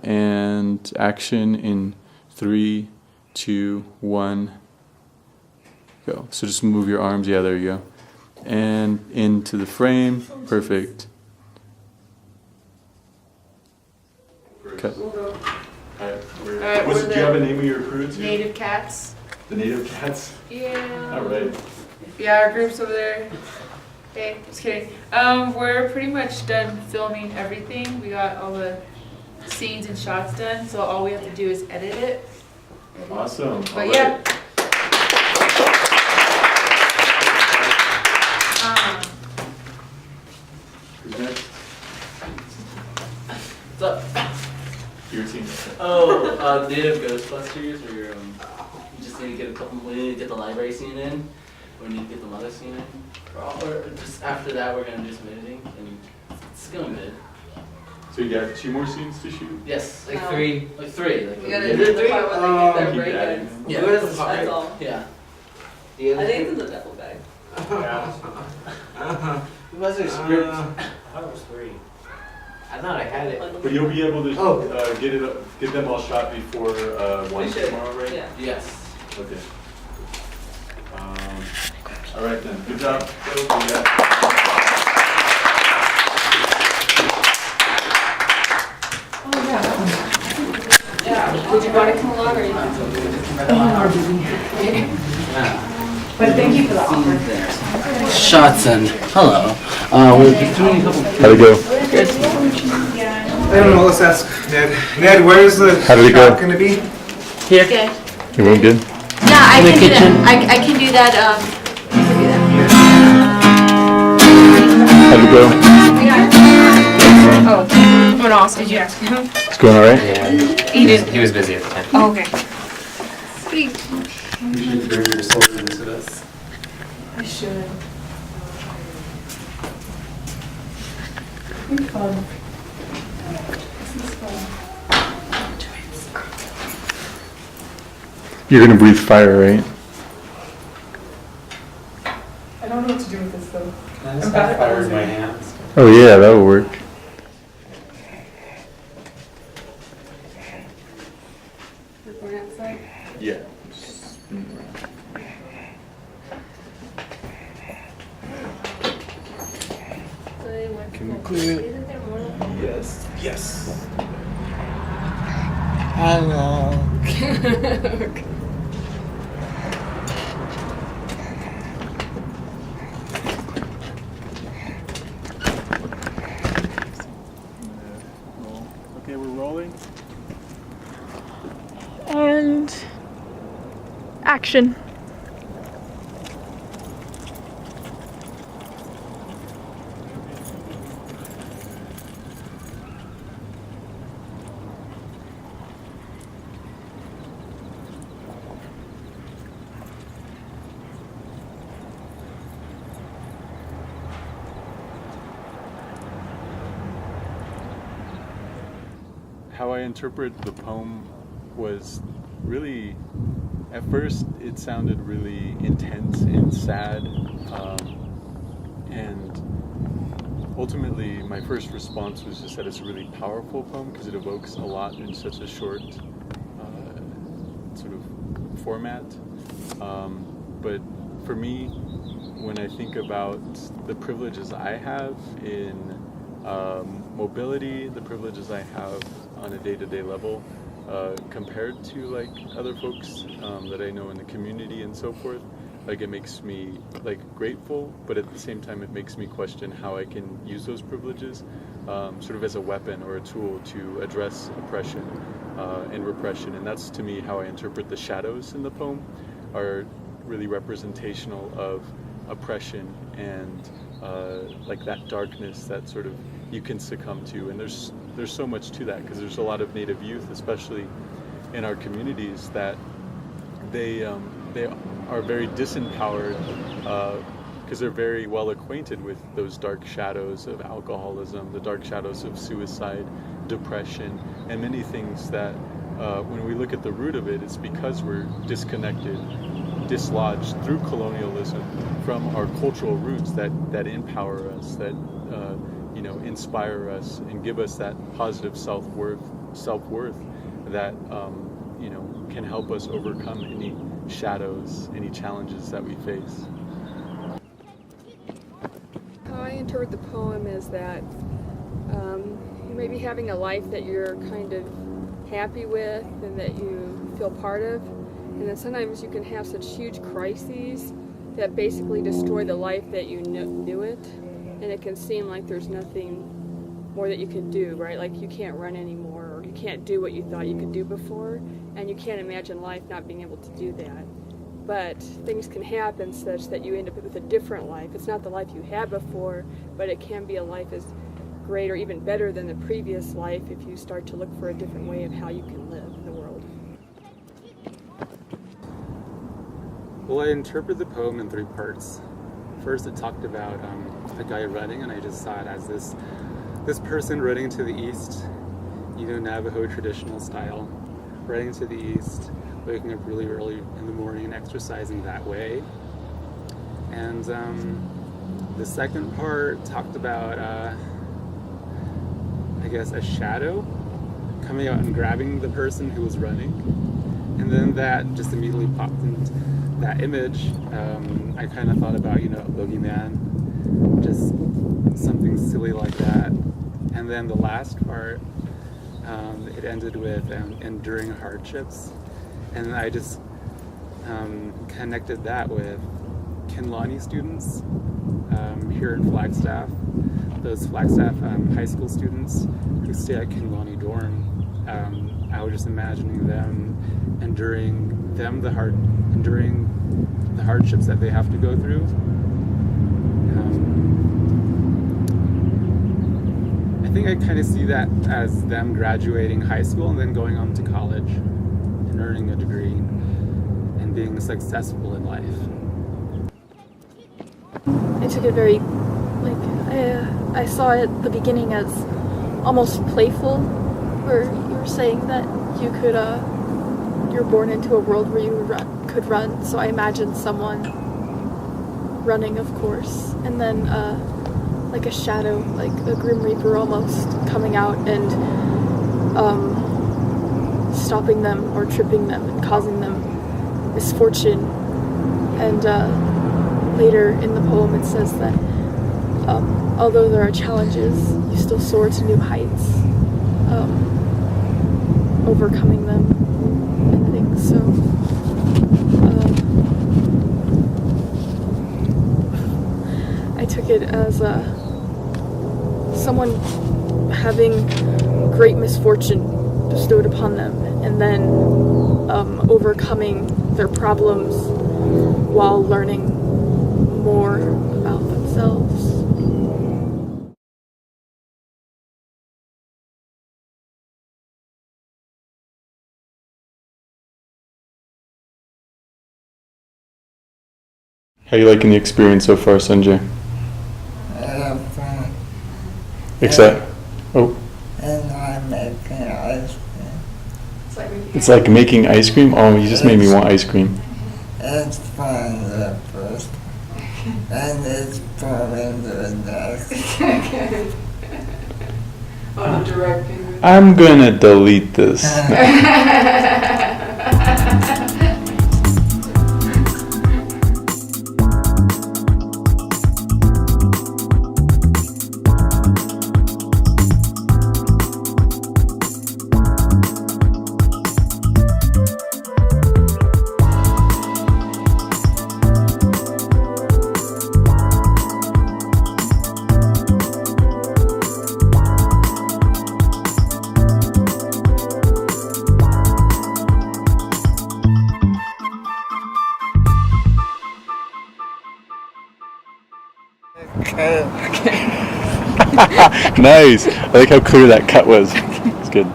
And action in 3, 2, 1, go. So just move your arms. Yeah, there you go. And into the frame. Perfect. Cut. Alright, Do you have a name of your crew too? Native Cats. The Native Cats? Yeah. Alright. Yeah, our group's over there. Hey, just kidding. We're pretty much done filming everything. We got all the scenes and shots done, so all we have to do is edit it. Awesome. But yeah. Who's next? What's up? Your team. Oh, Native Ghostbusters, or you just need to get we need to get the library scene in, or we need to get the mother scene in, or just after that we're gonna do some editing, and it's going good. So you got 2 more scenes to shoot? Yes, like No. three. You gotta Is do it the three? part where they get their keep break adding. ins. Yeah, That's all. Yeah. I think it's in the duffel bag. Was there script? I thought it was 3. I thought I had it. But you'll be able to Oh. get them all shot before 1 We should. tomorrow, right? Yeah. Yes. Okay. All right then. Good job. Yeah. Would you want to come along or you can? But thank you for the offer. Shots and hello. We're doing a couple. How'd it go? I don't know, let's ask Ned. Ned, where is the How did it go? shot gonna be? Here. Okay. You went good? Yeah, I In the can do kitchen. that. I can do that. I can do that. How'd it go? Oh, what else did you ask him? It's going all right? Yeah, He did. he was busy at the time. Oh, okay. Sweet. You should bring your soldiers into this. I should. Be fun. This is fun. You're gonna breathe fire, right? I don't know what to do with this though. Can I just have fire in my hands? Oh yeah, that would work. We're outside. Yeah. Can we clean it? Isn't there more? Yes. Yes. Hello. Okay, we're rolling. And action. How I interpret the poem was really, at first it sounded really intense and sad, and ultimately my first response was just that it's a really powerful poem because it evokes a lot in such a short sort of format. But for me, when I think about the privileges I have in mobility, the privileges I have on a day-to-day level, compared to like other folks that I know in the community and so forth, like it makes me like grateful, but at the same time it makes me question how I can use those privileges sort of as a weapon or a tool to address oppression and repression. And that's to me how I interpret the shadows in the poem, are really representational of oppression and like that darkness that sort of you can succumb to. And there's so much to that because there's a lot of Native youth, especially in our communities, that they are very disempowered because they're very well acquainted with those dark shadows of alcoholism, the dark shadows of suicide, depression, and many things that when we look at the root of it, it's because we're disconnected, dislodged through colonialism from our cultural roots that empower us, that inspire us and give us that positive self-worth self-worth that can help us overcome any shadows, any challenges that we face. How I interpret the poem is that you may be having a life that you're kind of happy with and that you feel part of, and then sometimes you can have such huge crises that basically destroy the life that you knew it, and it can seem like there's nothing more that you can do, right? Like you can't run anymore, or you can't do what you thought you could do before, and you can't imagine life not being able to do that. But things can happen such that you end up with a different life. It's not the life you had before, but it can be a life as great or even better than the previous life if you start to look for a different way of how you can live in the world. Well, I interpret the poem in 3 parts. First, it talked about a guy running, and I just saw it as this person running to the east, Navajo traditional style, running to the east, waking up really early in the morning and exercising that way. And the second part talked about, a shadow coming out and grabbing the person who was running. And then that just immediately popped into that image. I kind of thought about, a boogeyman, just something silly like that. And then the last part, it ended with enduring hardships. And I just connected that with Kinlawny students here in Flagstaff. Those Flagstaff high school students who stay at Kinlawny dorm. I was just imagining them enduring the hardships that they have to go through. I think I kind of see that as them graduating high school and then going on to college and earning a degree and being successful in life. I took it very, I saw it at the beginning as almost playful, where you were saying that you could, you're born into a world where you could run, so I imagined someone running, of course, and then like a shadow, like a Grim Reaper almost, coming out and stopping them or tripping them and causing them misfortune. And later in the poem it says that although there are challenges, you still soar to new heights, overcoming them and things. So I took it as someone having great misfortune bestowed upon them and then overcoming their problems while learning more about themselves. How you liking the experience so far, Sunjay? Fun. Except, And I'm making ice cream. it's like making ice cream? Oh, you just made me want ice cream. It's fun at first. And it's boring the next. On a direct finger. I'm gonna delete this. Okay. Nice. I like how clear that cut was. It's good.